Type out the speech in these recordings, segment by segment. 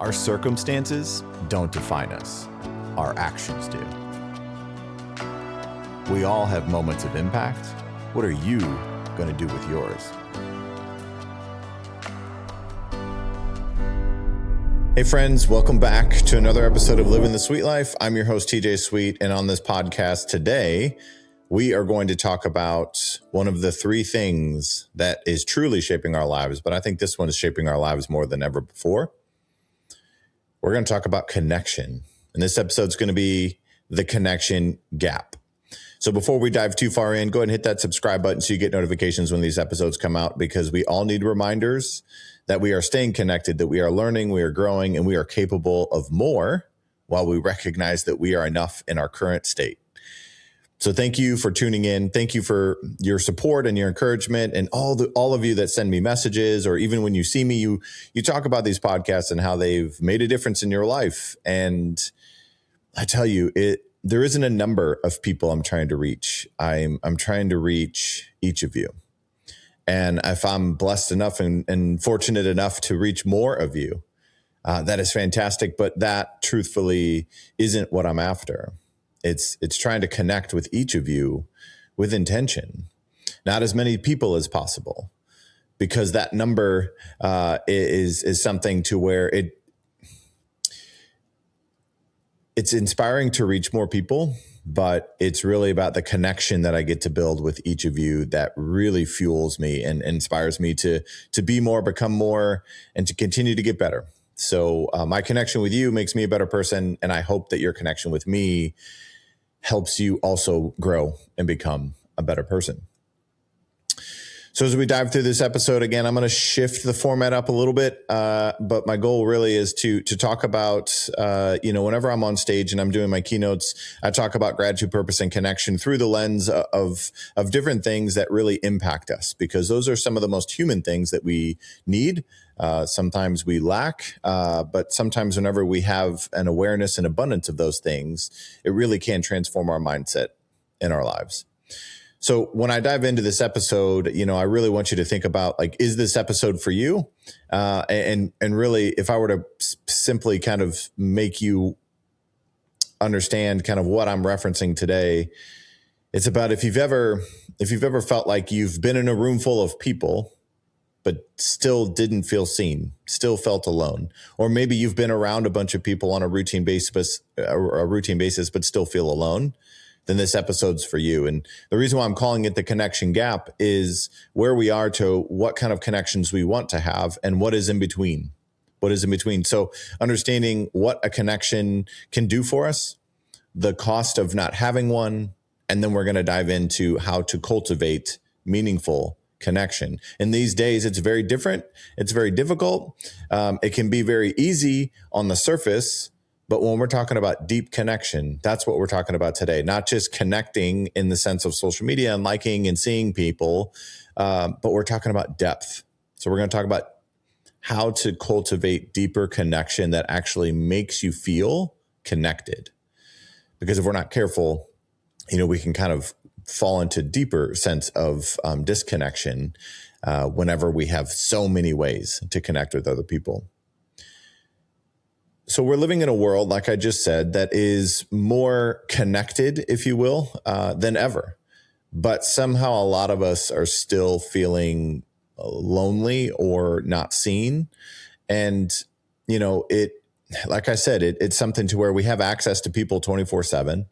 Our circumstances don't define us. Our actions do. We all have moments of impact. What are you going to do with yours? Hey friends, welcome back to another episode of Living the Sweet Life. I'm your host, TJ Sweet, and on this podcast today, we are going to talk about one of the three things that is truly shaping our lives, but I think this one is shaping our lives more than ever before. We're going to talk about connection, and this episode is going to be the connection gap. So before we dive too far in, go ahead and hit that subscribe button so you get notifications when these episodes come out, because we all need reminders that we are staying connected, that we are learning, we are growing, and we are capable of more while we recognize that we are enough in our current state. So thank you for tuning in. Thank you for your support and your encouragement, and all of you that send me messages, or even when you see me, you talk about these podcasts and how they've made a difference in your life. And I tell you, there isn't a number of people I'm trying to reach. I'm trying to reach each of you. And if I'm blessed enough and fortunate enough to reach more of you, that is fantastic. But that truthfully isn't what I'm after. It's trying to connect with each of you with intention, not as many people as possible, because that number is something to where it's inspiring to reach more people, but it's really about the connection that I get to build with each of you that really fuels me and inspires me to be more, become more, and to continue to get better. So my connection with you makes me a better person, and I hope that your connection with me helps you also grow and become a better person. So as we dive through this episode, again, I'm going to shift the format up a little bit, but my goal really is to talk about, whenever I'm on stage and I'm doing my keynotes, I talk about gratitude, purpose, and connection through the lens of different things that really impact us, because those are some of the most human things that we need. Sometimes we lack, but sometimes whenever we have an awareness and abundance of those things, it really can transform our mindset in our lives. So when I dive into this episode, I really want you to think about, is this episode for you? And really, if I were to simply kind of make you understand kind of what I'm referencing today, it's about if you've ever felt like you've been in a room full of people, but still didn't feel seen, still felt alone. Or maybe you've been around a bunch of people on a routine basis, but still feel alone, then this episode's for you. And the reason why I'm calling it the connection gap is where we are to what kind of connections we want to have and what is in between. What is in between? So understanding what a connection can do for us, the cost of not having one, and then we're going to dive into how to cultivate meaningful connection. In these days, it's very different. It's very difficult. It can be very easy on the surface, but when we're talking about deep connection, that's what we're talking about today. Not just connecting in the sense of social media and liking and seeing people, but we're talking about depth. So we're going to talk about how to cultivate deeper connection that actually makes you feel connected. Because if we're not careful, we can kind of fall into deeper sense of disconnection whenever we have so many ways to connect with other people. So we're living in a world, like I just said, that is more connected, if you will, than ever. But somehow a lot of us are still feeling lonely or not seen. And, like I said, it's something to where we have access to people 24/7.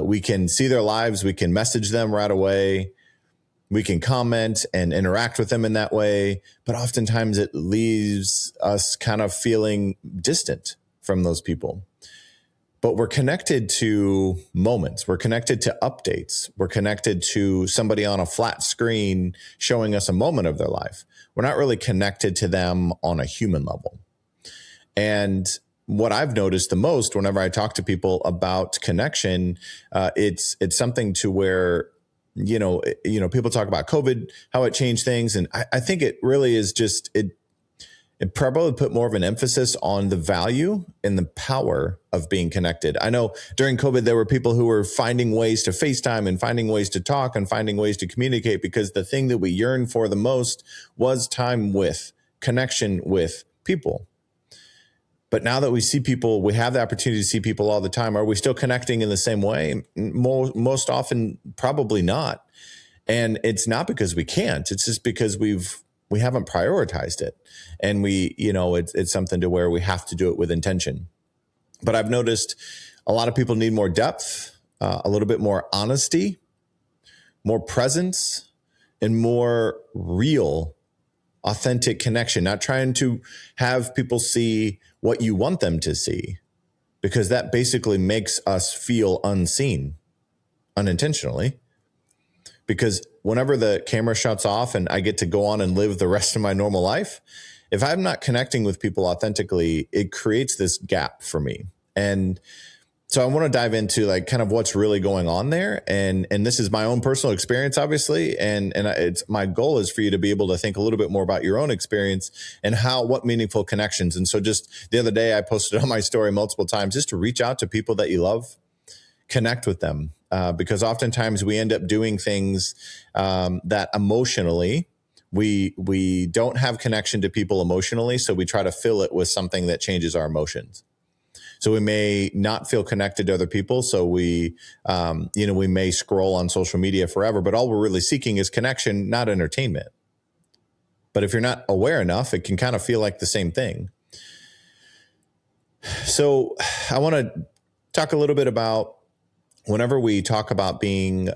We can see their lives. We can message them right away. We can comment and interact with them in that way. But oftentimes it leaves us kind of feeling distant from those people. But we're connected to moments. We're connected to updates. We're connected to somebody on a flat screen showing us a moment of their life. We're not really connected to them on a human level. And what I've noticed the most whenever I talk to people about connection, it's something to where, people talk about COVID, how it changed things. And I think it really is just, it probably put more of an emphasis on the value and the power of being connected. I know during COVID, there were people who were finding ways to FaceTime and finding ways to talk and finding ways to communicate, because the thing that we yearned for the most was time with, connection with people. But now that we see people, we have the opportunity to see people all the time. Are we still connecting in the same way? Most often, probably not. And it's not because we can't. It's just because we haven't prioritized it, and it's something to where we have to do it with intention. But I've noticed a lot of people need more depth, a little bit more honesty, more presence, and more real, authentic connection. Not trying to have people see what you want them to see, because that basically makes us feel unseen unintentionally. Because whenever the camera shuts off and I get to go on and live the rest of my normal life, if I'm not connecting with people authentically, it creates this gap for me. And so I want to dive into like kind of what's really going on there. And this is my own personal experience, obviously. And it's my goal is for you to be able to think a little bit more about your own experience and what meaningful connections. And so just the other day, I posted on my story multiple times just to reach out to people that you love, connect with them. Because oftentimes we end up doing things that emotionally we don't have connection to people emotionally. So we try to fill it with something that changes our emotions. So we may not feel connected to other people. So we may scroll on social media forever, but all we're really seeking is connection, not entertainment. But if you're not aware enough, it can kind of feel like the same thing. So I want to talk a little bit about whenever we talk about being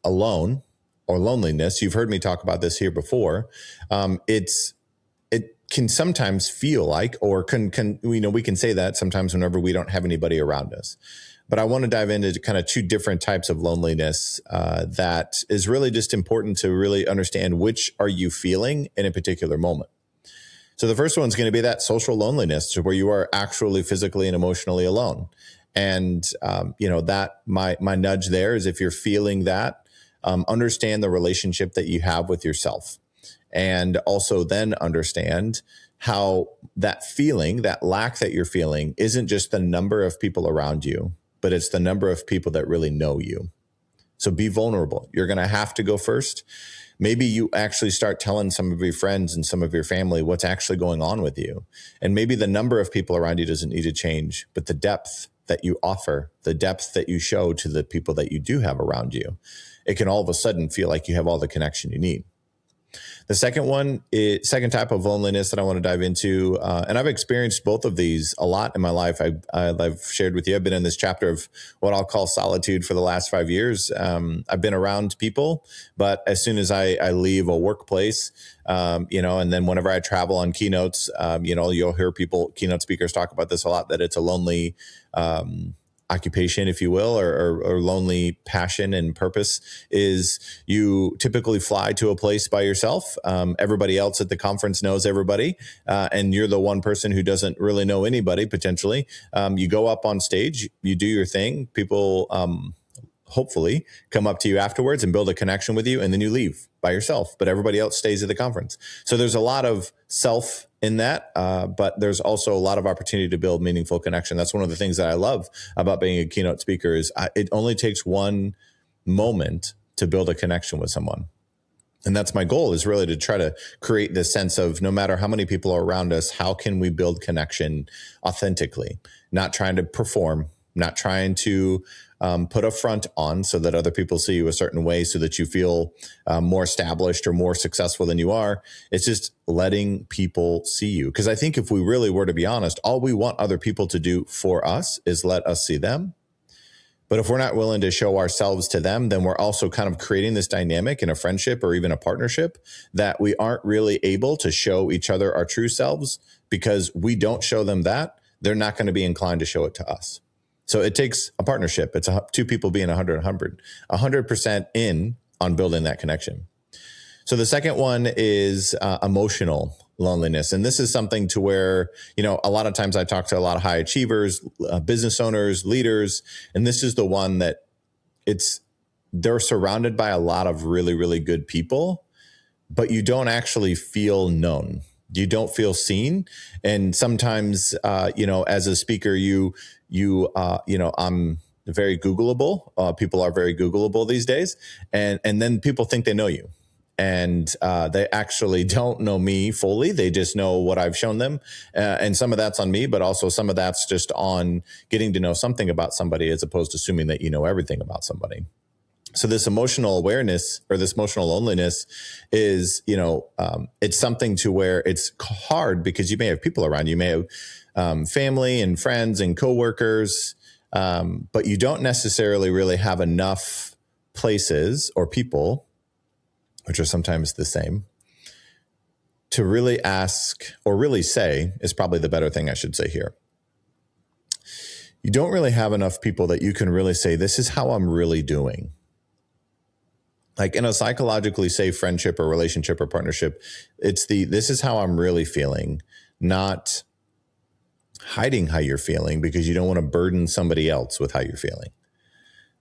alone or loneliness. You've heard me talk about this here before. It can sometimes feel like, or we can say that sometimes whenever we don't have anybody around us. But I want to dive into kind of two different types of loneliness that is really just important to really understand which are you feeling in a particular moment. So the first one's going to be that social loneliness, where you are actually physically and emotionally alone. And, that my nudge there is, if you're feeling that, understand the relationship that you have with yourself. And also then understand how that feeling, that lack that you're feeling, isn't just the number of people around you, but it's the number of people that really know you. So be vulnerable. You're going to have to go first. Maybe you actually start telling some of your friends and some of your family what's actually going on with you. And maybe the number of people around you doesn't need to change, but the depth that you offer, the depth that you show to the people that you do have around you, it can all of a sudden feel like you have all the connection you need. The second type of loneliness that I want to dive into, and I've experienced both of these a lot in my life. I've shared with you, I've been in this chapter of what I'll call solitude for the last 5 years. I've been around people, but as soon as I leave a workplace, and then whenever I travel on keynotes, you'll hear keynote speakers talk about this a lot, that it's a lonely occupation, if you will, or lonely passion and purpose. Is you typically fly to a place by yourself. Everybody else at the conference knows everybody, and you're the one person who doesn't really know anybody, potentially. You go up on stage, you do your thing. People hopefully come up to you afterwards and build a connection with you, and then you leave by yourself, but everybody else stays at the conference. So there's a lot of self in that, but there's also a lot of opportunity to build meaningful connection. That's one of the things that I love about being a keynote speaker is it only takes one moment to build a connection with someone. And that's my goal, is really to try to create this sense of, no matter how many people are around us, how can we build connection authentically? Not trying to perform, not trying to put a front on so that other people see you a certain way so that you feel more established or more successful than you are. It's just letting people see you. Because I think if we really were to be honest, all we want other people to do for us is let us see them. But if we're not willing to show ourselves to them, then we're also kind of creating this dynamic in a friendship or even a partnership that we aren't really able to show each other our true selves, because we don't show them that. They're not going to be inclined to show it to us. So it takes a partnership. It's two people being 100% in on building that connection. So the second one is emotional loneliness. And this is something to where, a lot of times I talk to a lot of high achievers, business owners, leaders, and this is the one that they're surrounded by a lot of really, really good people, but you don't actually feel known. You don't feel seen. And sometimes, as a speaker, I'm very Googleable. People are very Googleable these days. And then people think they know you. and they actually don't know me fully. They just know what I've shown them. And some of that's on me, but also some of that's just on getting to know something about somebody as opposed to assuming that you know everything about somebody. So this emotional awareness or this emotional loneliness is, it's something to where it's hard because you may have people around you. You may have family and friends and coworkers, but you don't necessarily really have enough places or people, which are sometimes the same, to really ask or really say is probably the better thing I should say here. You don't really have enough people that you can really say, this is how I'm really doing. Like in a psychologically safe friendship or relationship or partnership, it's this is how I'm really feeling, not hiding how you're feeling because you don't want to burden somebody else with how you're feeling.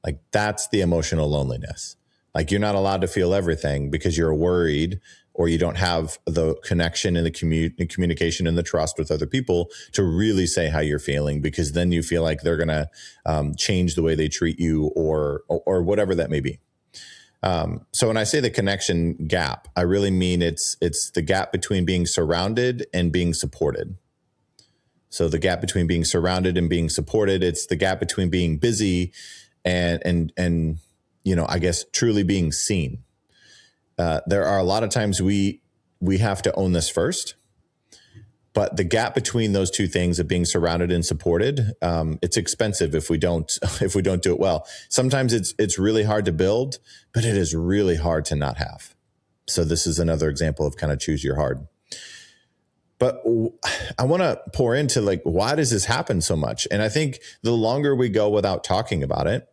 Like that's the emotional loneliness. Like you're not allowed to feel everything because you're worried or you don't have the connection and the communication and the trust with other people to really say how you're feeling, because then you feel like they're going to change the way they treat you or whatever that may be. So when I say the connection gap, I really mean it's the gap between being surrounded and being supported. So the gap between being surrounded and being supported, it's the gap between being busy and I guess truly being seen. There are a lot of times we have to own this first, but the gap between those two things of being surrounded and supported, it's expensive if we don't do it well. Sometimes it's really hard to build, but it is really hard to not have. So this is another example of kind of choose your hard. But I want to pour into like, why does this happen so much? And I think the longer we go without talking about it,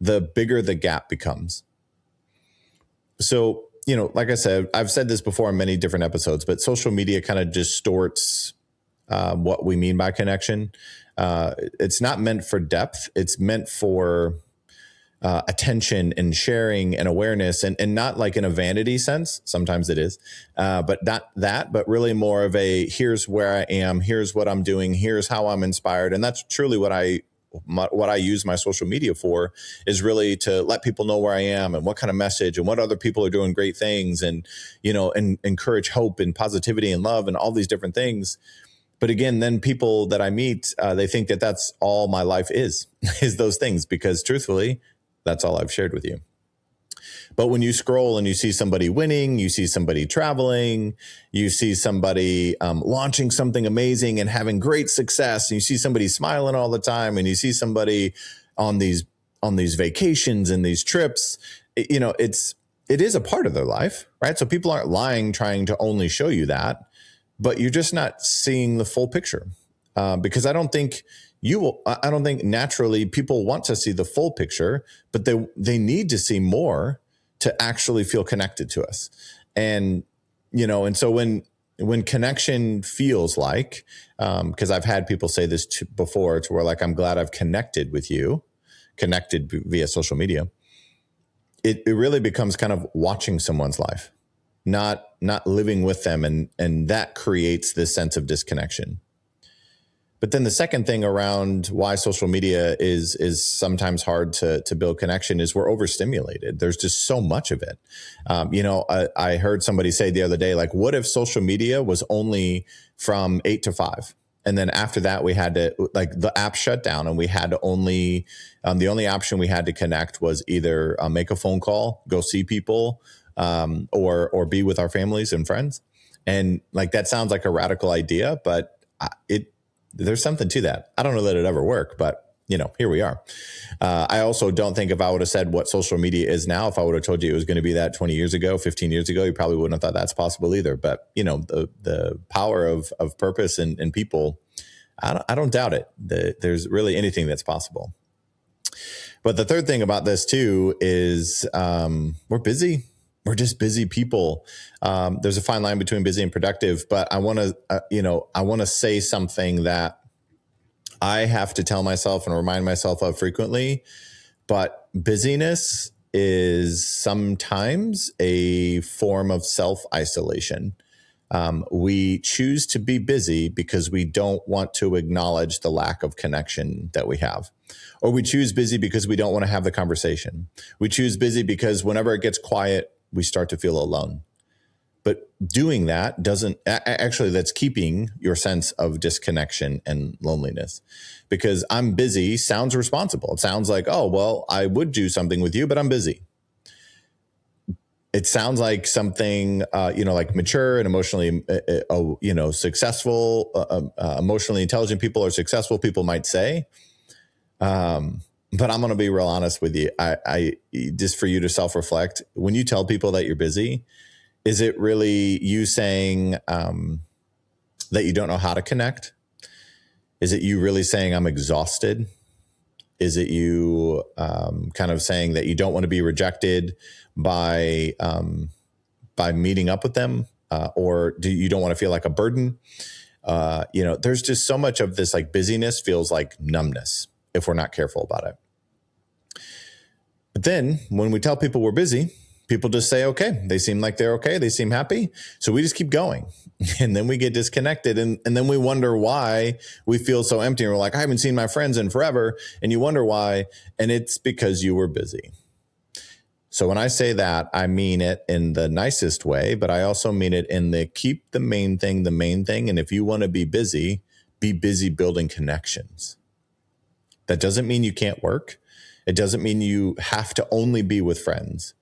the bigger the gap becomes. So, like I said, I've said this before in many different episodes, but social media kind of distorts what we mean by connection. It's not meant for depth. It's meant for attention and sharing and awareness, and not like in a vanity sense. Sometimes it is, but not that, but really more of a, here's where I am, here's what I'm doing, here's how I'm inspired. And that's truly what I use my social media for, is really to let people know where I am and what kind of message and what other people are doing great things, and, and encourage hope and positivity and love and all these different things. But again, then people that I meet, they think that that's all my life is those things, because truthfully, that's all I've shared with you. But when you scroll and you see somebody winning, you see somebody traveling, you see somebody launching something amazing and having great success, and you see somebody smiling all the time, and you see somebody on these vacations and these trips, it is a part of their life, right? So people aren't lying, trying to only show you that, but you're just not seeing the full picture, because I don't think naturally people want to see the full picture, but they need to see more to actually feel connected to us. And, and so when connection feels like, because I've had people say this before, to where like, I'm glad I've connected with you, connected via social media. It really becomes kind of watching someone's life, not living with them. And that creates this sense of disconnection. But then the second thing around why social media is sometimes hard to build connection is we're overstimulated. There's just so much of it. I heard somebody say the other day, like, what if social media was only from 8 to 5? And then after that, we had to, like, the app shut down, and we had to only, the only option we had to connect was either make a phone call, go see people, or be with our families and friends. And like, that sounds like a radical idea, but there's something to that. I don't know that it'd ever work, but here we are. I also don't think if I would have said what social media is now, if I would have told you it was going to be that 20 years ago, 15 years ago, you probably wouldn't have thought that's possible either. But the power of purpose and people, I don't doubt it. There's really anything that's possible. But the third thing about this too is we're busy. We're just busy people. There's a fine line between busy and productive, but I want to say something that I have to tell myself and remind myself of frequently. But busyness is sometimes a form of self-isolation. We choose to be busy because we don't want to acknowledge the lack of connection that we have. Or we choose busy because we don't want to have the conversation. We choose busy because whenever it gets quiet, we start to feel alone. But doing that actually, that's keeping your sense of disconnection and loneliness, because I'm busy sounds responsible. It sounds like, oh, well, I would do something with you, but I'm busy. It sounds like something, like mature and emotionally, successful, emotionally intelligent people or successful people might say. But I'm going to be real honest with you. I just for you to self-reflect, when you tell people that you're busy, is it really you saying that you don't know how to connect? Is it you really saying I'm exhausted? Is it you kind of saying that you don't want to be rejected by meeting up with them, or do you don't want to feel like a burden? There's just so much of this, like busyness feels like numbness if we're not careful about it. But then when we tell people we're busy, people just say, okay, they seem like they're okay. They seem happy. So we just keep going. And then we get disconnected. And then we wonder why we feel so empty. And we're like, I haven't seen my friends in forever. And you wonder why. And it's because you were busy. So when I say that, I mean it in the nicest way, but I also mean it in the keep the main thing. And if you want to be busy building connections. That doesn't mean you can't work. It doesn't mean you have to only be with friends.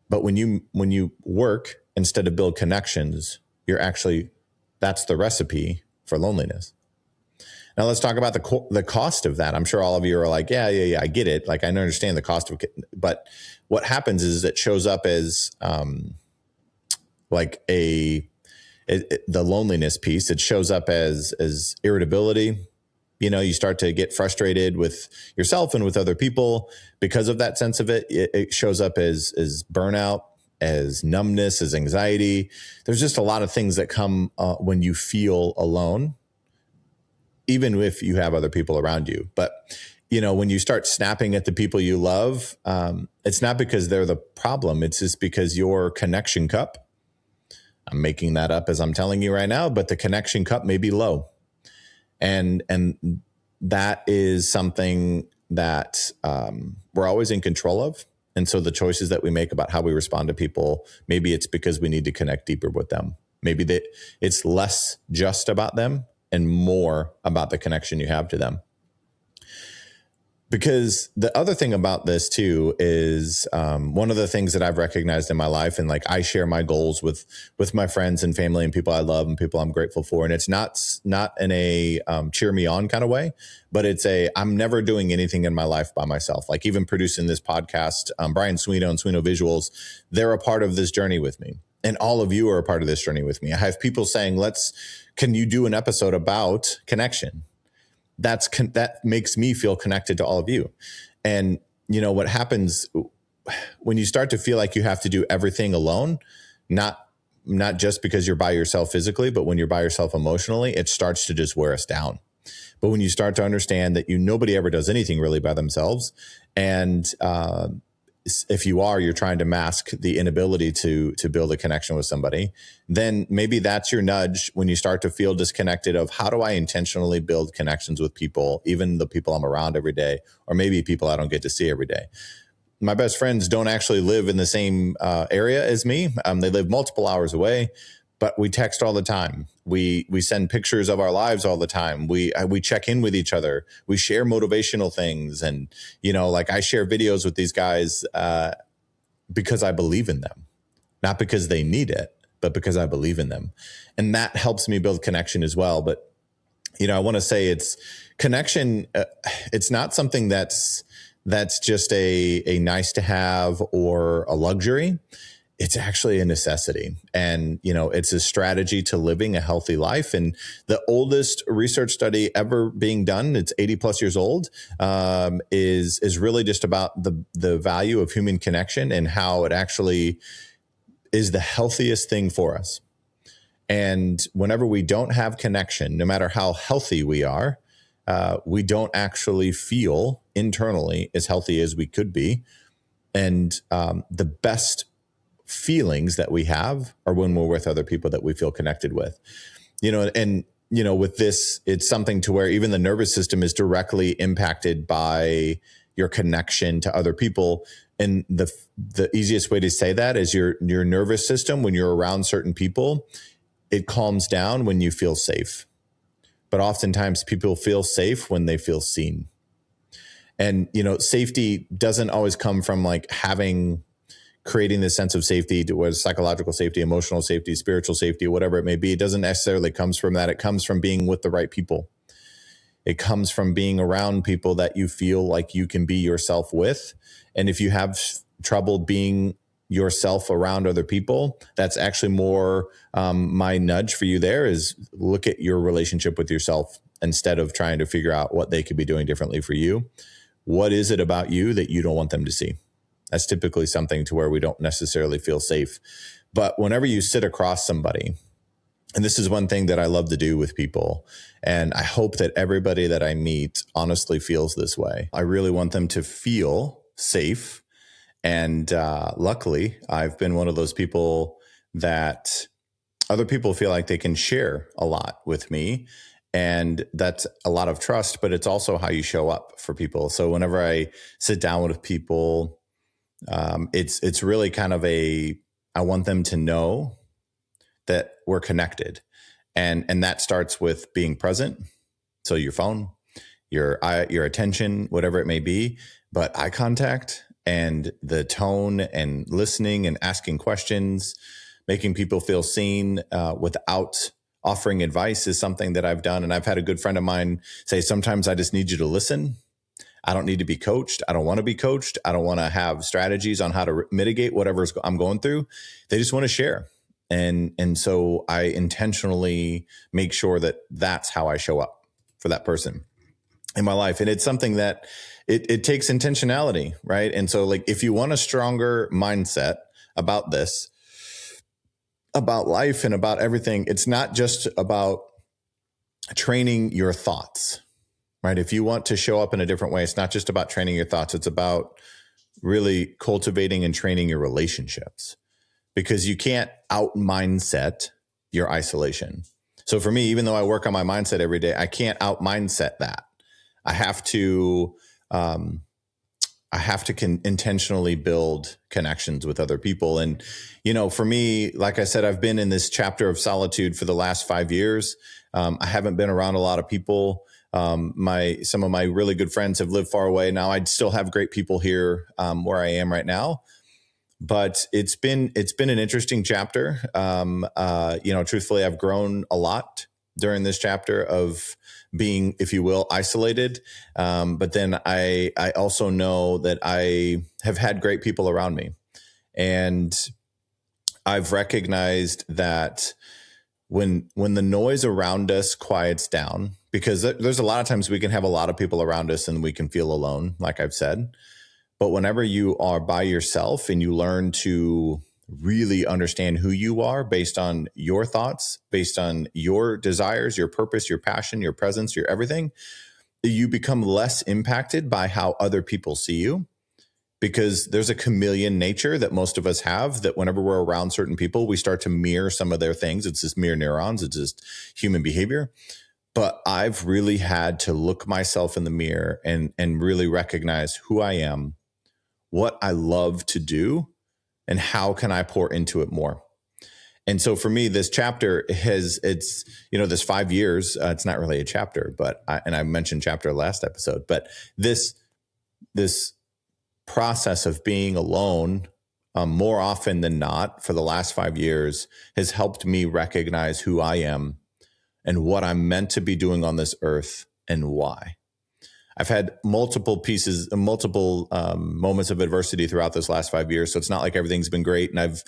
But when you work instead of build connections, that's the recipe for loneliness. Now let's talk about the cost of that. I'm sure all of you are like, yeah, I get it. Like I understand the cost of it. But what happens is it shows up as the loneliness piece. It shows up as irritability. You start to get frustrated with yourself and with other people because of that sense of it. It shows up as burnout, as numbness, as anxiety. There's just a lot of things that come when you feel alone, even if you have other people around you. But, when you start snapping at the people you love, it's not because they're the problem. It's just because your connection cup, I'm making that up as I'm telling you right now, but the connection cup may be low. And that is something that we're always in control of. And so the choices that we make about how we respond to people, maybe it's because we need to connect deeper with them. Maybe it's less just about them and more about the connection you have to them. Because the other thing about this too is one of the things that I've recognized in my life, and like I share my goals with my friends and family and people I love and people I'm grateful for, and it's not in a cheer me on kind of way, but it's I'm never doing anything in my life by myself. Like even producing this podcast, Brian Swino and Swino Visuals, they're a part of this journey with me, and all of you are a part of this journey with me. I have people saying, can you do an episode about connection? That makes me feel connected to all of you. And what happens when you start to feel like you have to do everything alone, not just because you're by yourself physically, but when you're by yourself emotionally, it starts to just wear us down. But when you start to understand that nobody ever does anything really by themselves, and if you're trying to mask the inability to build a connection with somebody, then maybe that's your nudge when you start to feel disconnected of how do I intentionally build connections with people, even the people I'm around every day, or maybe people I don't get to see every day. My best friends don't actually live in the same area as me. They live multiple hours away, but we text all the time. We send pictures of our lives all the time. We check in with each other. We share motivational things. And, I share videos with these guys because I believe in them, not because they need it, but because I believe in them. And that helps me build connection as well. But, I want to say it's connection. It's not something that's just a nice to have or a luxury. It's actually a necessity. And, it's a strategy to living a healthy life. And the oldest research study ever being done, it's 80 plus years old, is really just about the value of human connection and how it actually is the healthiest thing for us. And whenever we don't have connection, no matter how healthy we are, we don't actually feel internally as healthy as we could be. And the best feelings that we have are when we're with other people that we feel connected with, with this, it's something to where even the nervous system is directly impacted by your connection to other people. and the easiest way to say that is your nervous system, when you're around certain people, it calms down when you feel safe. But oftentimes people feel safe when they feel seen. And, safety doesn't always come from like creating this sense of safety, to what psychological safety, emotional safety, spiritual safety, whatever it may be. It doesn't necessarily comes from that. It comes from being with the right people. It comes from being around people that you feel like you can be yourself with. And if you have trouble being yourself around other people, that's actually more my nudge for you there is look at your relationship with yourself instead of trying to figure out what they could be doing differently for you. What is it about you that you don't want them to see? That's typically something to where we don't necessarily feel safe. But whenever you sit across somebody, and this is one thing that I love to do with people, and I hope that everybody that I meet honestly feels this way. I really want them to feel safe. And luckily, I've been one of those people that other people feel like they can share a lot with me. And that's a lot of trust, but it's also how you show up for people. So whenever I sit down with people, it's really kind of I want them to know that we're connected. And that starts with being present. So your phone, your attention, whatever it may be, but eye contact and the tone and listening and asking questions, making people feel seen without offering advice is something that I've done. And I've had a good friend of mine say, sometimes I just need you to listen. I don't need to be coached. I don't want to be coached. I don't want to have strategies on how to mitigate whatever I'm going through. They just want to share. And so I intentionally make sure that that's how I show up for that person in my life. And it's something that it takes intentionality, right? And so like, if you want a stronger mindset about this, about life and about everything, it's not just about training your thoughts, right? If you want to show up in a different way, it's not just about training your thoughts. It's about really cultivating and training your relationships, because you can't out mindset your isolation. So for me, even though I work on my mindset every day, I can't out mindset that. I have to intentionally build connections with other people. And, for me, like I said, I've been in this chapter of solitude for the last 5 years. I haven't been around a lot of people. Some of my really good friends have lived far away. Now I still have great people here where I am right now. But it's been an interesting chapter. Truthfully, I've grown a lot during this chapter of being, if you will, isolated. But then I also know that I have had great people around me. And I've recognized that when the noise around us quiets down, because there's a lot of times we can have a lot of people around us and we can feel alone, like I've said. But whenever you are by yourself and you learn to really understand who you are based on your thoughts, based on your desires, your purpose, your passion, your presence, your everything, you become less impacted by how other people see you, because there's a chameleon nature that most of us have, that whenever we're around certain people, we start to mirror some of their things. It's just mirror neurons. It's just human behavior. But I've really had to look myself in the mirror and really recognize who I am, what I love to do, and how can I pour into it more. And so for me, this chapter this 5 years, it's not really a chapter, but I mentioned chapter last episode, but this process of being alone more often than not for the last 5 years has helped me recognize who I am and what I'm meant to be doing on this earth and why. I've had multiple moments of adversity throughout this last 5 years. So it's not like everything's been great. And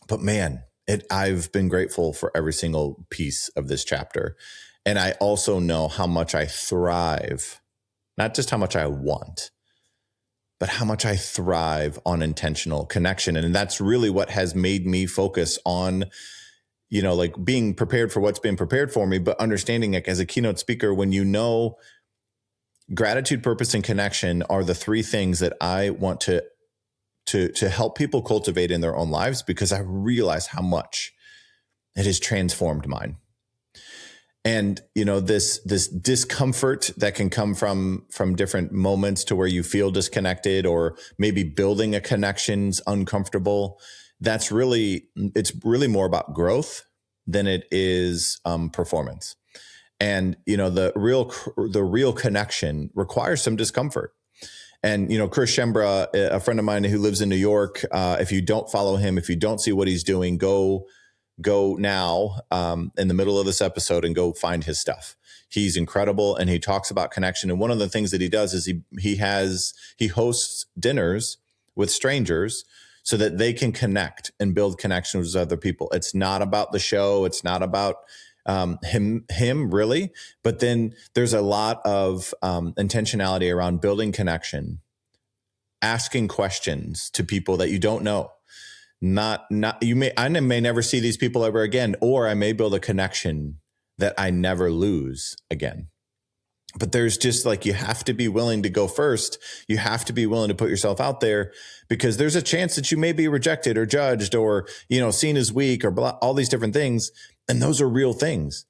but man, I've been grateful for every single piece of this chapter. And I also know how much I thrive, not just how much I want, but how much I thrive on intentional connection. And that's really what has made me focus on like being prepared for what's been prepared for me, but understanding, like, as a keynote speaker, when gratitude, purpose, and connection are the three things that I want to help people cultivate in their own lives, because I realize how much it has transformed mine. And, this discomfort that can come from different moments to where you feel disconnected, or maybe building a connection's uncomfortable. It's really more about growth than it is performance. And, the real connection requires some discomfort. And, Chris Schembra, a friend of mine who lives in New York, if you don't follow him, if you don't see what he's doing, go now in the middle of this episode and go find his stuff. He's incredible, and he talks about connection. And one of the things that he does is he hosts dinners with strangers so that they can connect and build connections with other people. It's not about the show. It's not about him really, but then there's a lot of intentionality around building connection, asking questions to people that you don't know. I may never see these people ever again, or I may build a connection that I never lose again. But there's just you have to be willing to go first. You have to be willing to put yourself out there, because there's a chance that you may be rejected or judged or, seen as weak or all these different things. And those are real things,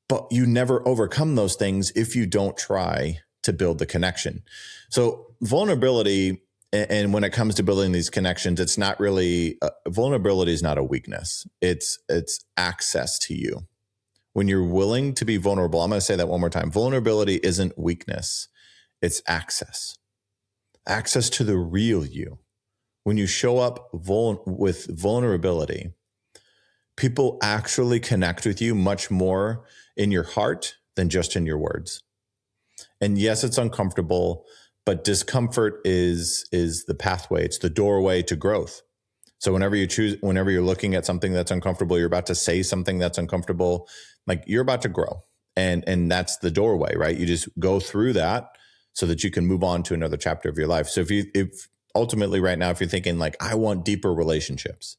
but you never overcome those things if you don't try to build the connection. So vulnerability, and when it comes to building these connections, it's not really vulnerability is not a weakness. It's access to you. When you're willing to be vulnerable, I'm going to say that one more time. Vulnerability isn't weakness. It's access to the real you. When you show up with vulnerability, people actually connect with you much more in your heart than just in your words. And yes, it's uncomfortable, but discomfort is the pathway. It's the doorway to growth. So whenever you're looking at something that's uncomfortable, you're about to say something that's uncomfortable, you're about to grow. And that's the doorway, right? You just go through that so that you can move on to another chapter of your life. So if ultimately right now, if you're thinking I want deeper relationships,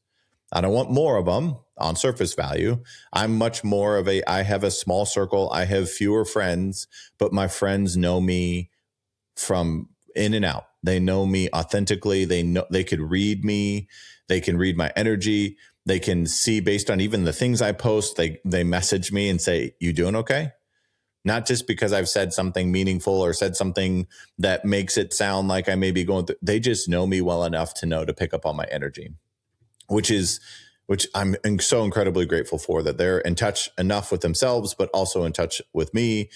I don't want more of them on surface value. I'm much more of I have a small circle. I have fewer friends, but my friends know me from in and out. They know me authentically. They could read me. They can read my energy. They can see based on even the things I post. They message me and say, "You doing okay?" Not just because I've said something meaningful or said something that makes it sound like I may be going through. They just know me well enough to know to pick up on my energy, which I'm so incredibly grateful for, that they're in touch enough with themselves, but also in touch with me.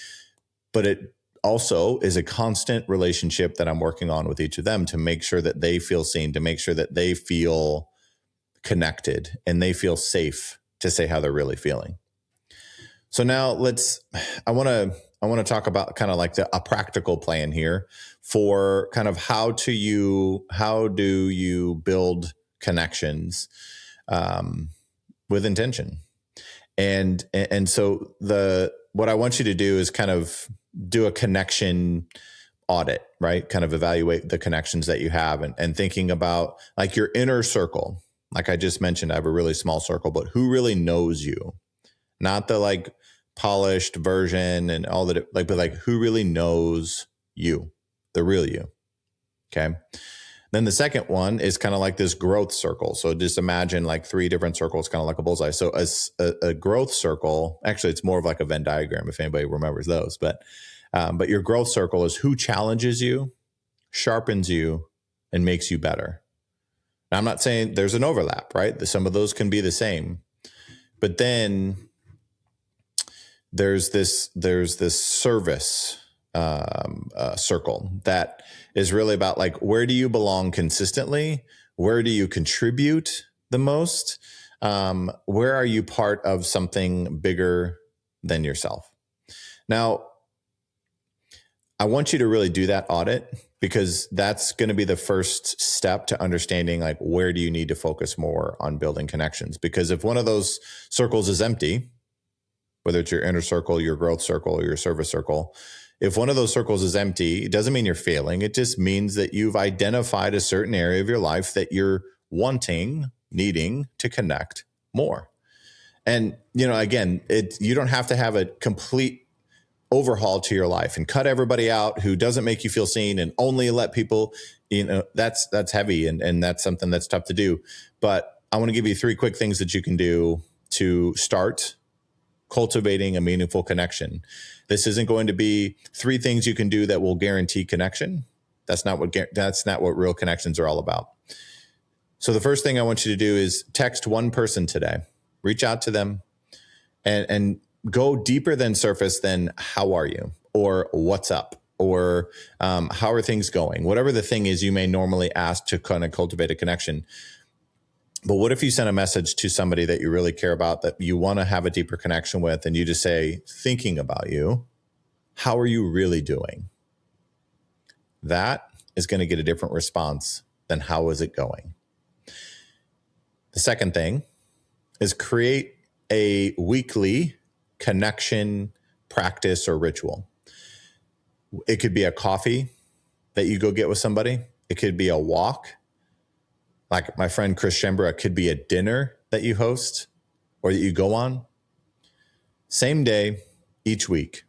But it also is a constant relationship that I'm working on with each of them to make sure that they feel seen, to make sure that they feel connected and they feel safe to say how they're really feeling. So now I want to talk about kind of a practical plan here for kind of how do you build connections with intention. And so what I want you to do is kind of do a connection audit, right? Kind of evaluate the connections that you have and thinking about your inner circle. Like I just mentioned, I have a really small circle, but who really knows you? Not the polished version and all that, but who really knows you, the real you. Okay. Then the second one is kind of this growth circle. So just imagine 3 different circles, kind of like a bullseye. So a growth circle, actually it's more of a Venn diagram if anybody remembers those, but your growth circle is who challenges you, sharpens you, and makes you better. Now, I'm not saying there's an overlap, right? Some of those can be the same, but then there's this service circle that is really about where do you belong consistently? Where do you contribute the most? Where are you part of something bigger than yourself? Now, I want you to really do that audit, because that's going to be the first step to understanding where do you need to focus more on building connections? Because if one of those circles is empty, whether it's your inner circle, your growth circle, or your service circle, if one of those circles is empty, it doesn't mean you're failing. It just means that you've identified a certain area of your life that you're needing to connect more. And, again, you don't have to have a complete overhaul to your life and cut everybody out who doesn't make you feel seen and only let people, that's heavy and that's something that's tough to do. But I want to give you 3 quick things that you can do to start cultivating a meaningful connection. This isn't going to be 3 things you can do that will guarantee connection. That's not what real connections are all about. So the first thing I want you to do is text one person today. Reach out to them and go deeper than surface than how are you or what's up or how are things going? Whatever the thing is you may normally ask to kind of cultivate a connection. But what if you send a message to somebody that you really care about, that you want to have a deeper connection with, and you just say, thinking about you, how are you really doing? That is going to get a different response than how is it going? The second thing is create a weekly connection practice or ritual. It could be a coffee that you go get with somebody. It could be a walk. Like my friend Chris Schembra, it could be a dinner that you host or that you go on. Same day, each week.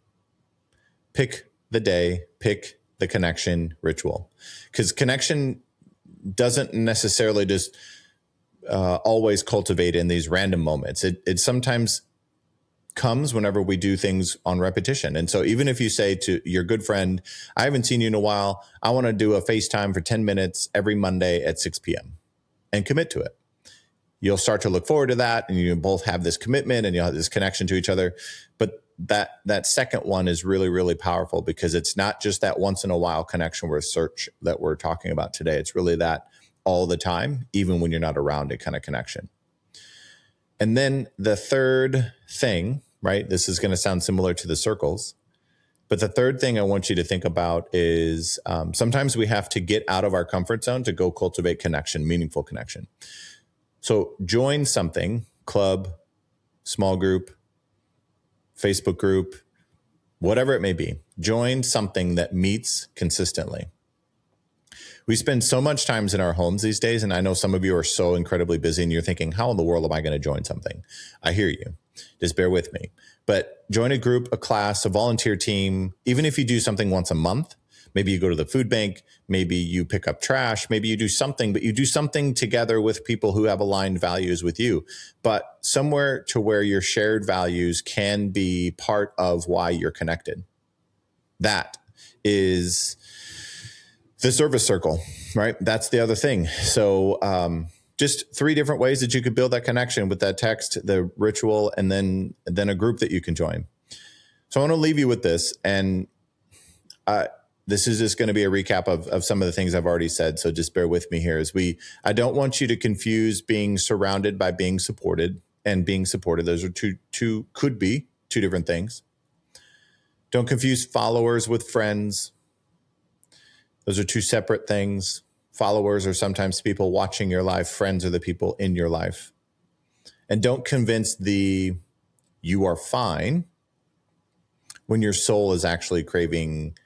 Pick the day, pick the connection ritual. Because connection doesn't necessarily just always cultivate in these random moments. It sometimes comes whenever we do things on repetition. And so even if you say to your good friend, I haven't seen you in a while, I want to do a FaceTime for 10 minutes every Monday at 6 p.m. and commit to it. You'll start to look forward to that, and you both have this commitment and you'll have this connection to each other. But that second one is really, really powerful, because it's not just that once in a while connection with search that we're talking about today. It's really that all the time, even when you're not around it kind of connection. And then the third thing, right? This is going to sound similar to the circles, but the third thing I want you to think about is sometimes we have to get out of our comfort zone to go cultivate connection, meaningful connection. So join something, club, small group, Facebook group, whatever it may be. Join something that meets consistently. We spend so much time in our homes these days, and I know some of you are so incredibly busy and you're thinking, how in the world am I going to join something? I hear you. Just bear with me. But join a group, a class, a volunteer team. Even if you do something once a month, maybe you go to the food bank, maybe you pick up trash, maybe you do something, but you do something together with people who have aligned values with you, but somewhere to where your shared values can be part of why you're connected. That is the service circle, right? That's the other thing. So just 3 different ways that you could build that connection with that text, the ritual, and then a group that you can join. So I want to leave you with this. And this is just going to be a recap of some of the things I've already said. So just bear with me here. I don't want you to confuse being surrounded by being supported and being supported. Those are could be two different things. Don't confuse followers with friends. Those are 2 separate things. Followers are sometimes people watching your life. Friends are the people in your life. And don't convince you are fine when your soul is actually craving.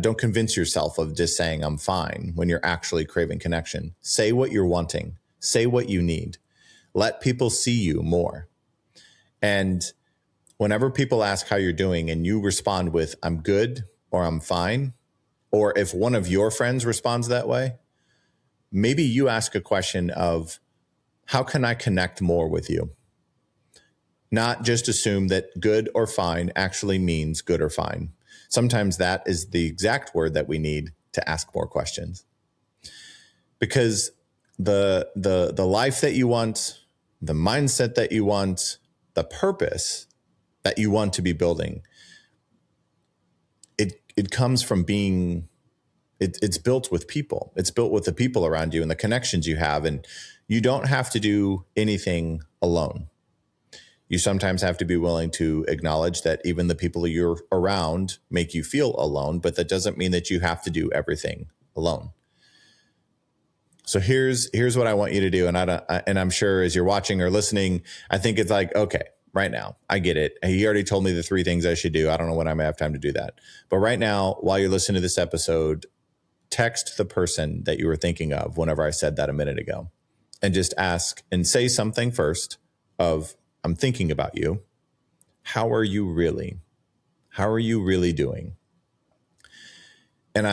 Don't convince yourself of just saying I'm fine when you're actually craving connection. Say what you're wanting. Say what you need. Let people see you more. And whenever people ask how you're doing and you respond with I'm good or I'm fine, or if one of your friends responds that way, maybe you ask a question of, how can I connect more with you? Not just assume that good or fine actually means good or fine. Sometimes that is the exact word that we need to ask more questions. Because the life that you want, the mindset that you want, the purpose that you want to be building, it comes from being, it's built with people. It's built with the people around you and the connections you have. And you don't have to do anything alone. You sometimes have to be willing to acknowledge that even the people you're around make you feel alone, but that doesn't mean that you have to do everything alone. So here's what I want you to do. And I'm sure as you're watching or listening, I think it's like, okay, right now, I get it. He already told me the 3 things I should do. I don't know when I may have time to do that. But right now, while you're listening to this episode, text the person that you were thinking of whenever I said that a minute ago, and just ask and say something first of, I'm thinking about you. How are you really? How are you really doing? And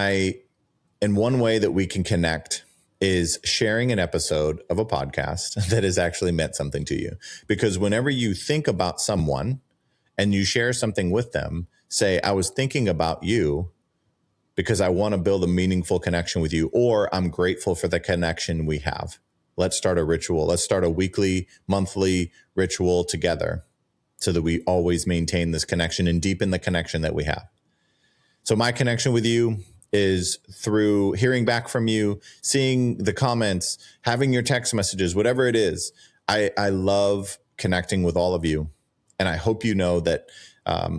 one way that we can connect is sharing an episode of a podcast that has actually meant something to you. Because whenever you think about someone, and you share something with them, say, I was thinking about you because I want to build a meaningful connection with you, or I'm grateful for the connection we have. Let's start a ritual. Let's start a weekly, monthly ritual together so that we always maintain this connection and deepen the connection that we have. So my connection with you is through hearing back from you, seeing the comments, having your text messages, whatever it is. I love connecting with all of you. And I hope you know that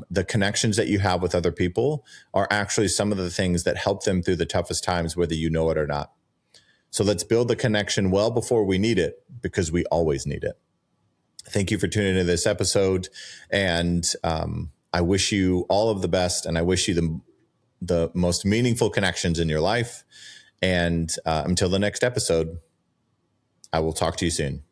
the connections that you have with other people are actually some of the things that help them through the toughest times, whether you know it or not. So let's build the connection well before we need it, because we always need it. Thank you for tuning into this episode. And I wish you all of the best. And I wish you the most meaningful connections in your life. And until the next episode, I will talk to you soon.